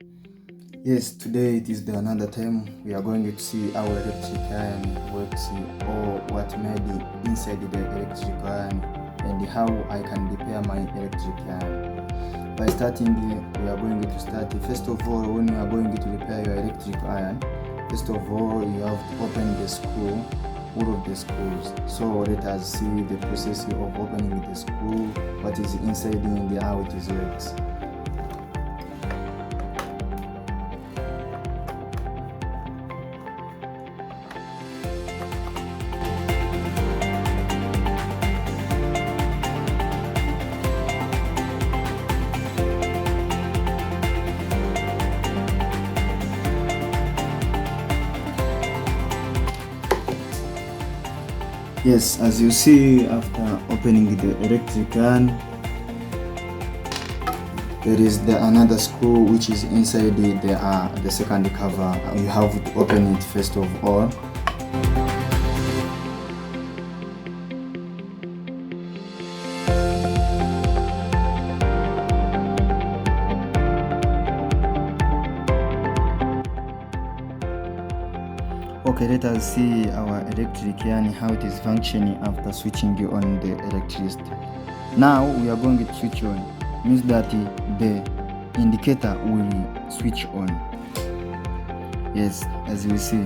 Yes, today it is another time we are going to see how electric iron works, or what made inside the electric iron, and how I can repair my electric iron. By starting, we are going to start. First of all, when you are going to repair your electric iron, first of all you have to open the screw, all of the screws. So let us see the process of opening the screw, what is inside and how it works. Yes, as you see, after opening the electric iron, there is another screw which is inside the second cover. You have to open it first of all. Okay, let us see our electric iron, how it is functioning after switching on the electricity. Now we are going to switch on, means that the indicator will switch on. Yes, as you see,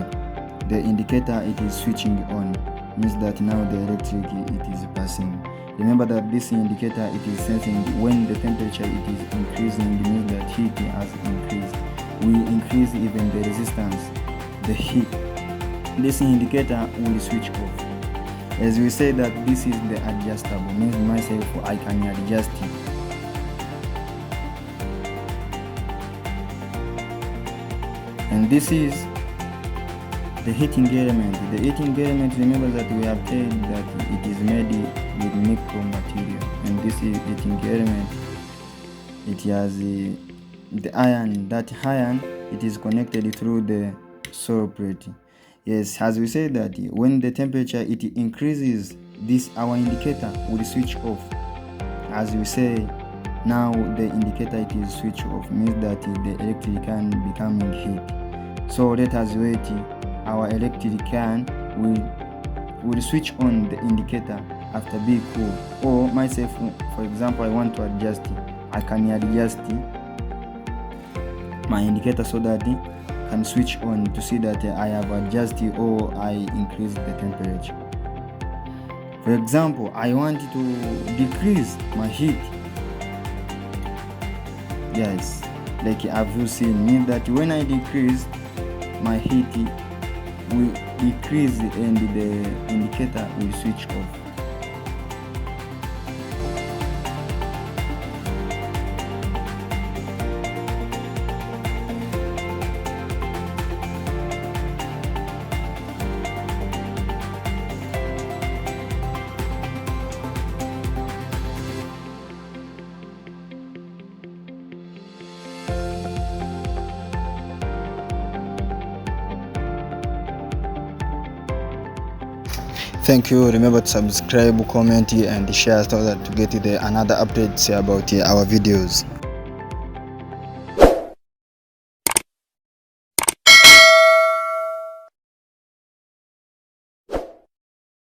the indicator it is switching on, means that now the electric it is passing. Remember that this indicator it is sensing when the temperature it is increasing, means that heat has increased. We increase even the resistance, the heat. This indicator will switch off. As we say that this is the adjustable, means myself I can adjust it. And this is the heating element. The heating element, remember that we have said that it is made with nickel material, and this is heating element. It has the iron. That iron it is connected through the solar plate. Yes, as we say that when the temperature it increases, this our indicator will switch off. As we say, now the indicator it is switch off, means that the electric can becoming heat. So let us wait. Our electric can will switch on the indicator after being cool. Or myself, for example, I want to adjust it. I can adjust my indicator so that can switch on to see that I have adjusted or I increase the temperature. For example, I want to decrease my heat. Yes, like have you seen, means that when I decrease my heat will decrease and the indicator will switch off. Thank you. Remember to subscribe, comment, and share so that to get another updates about our videos.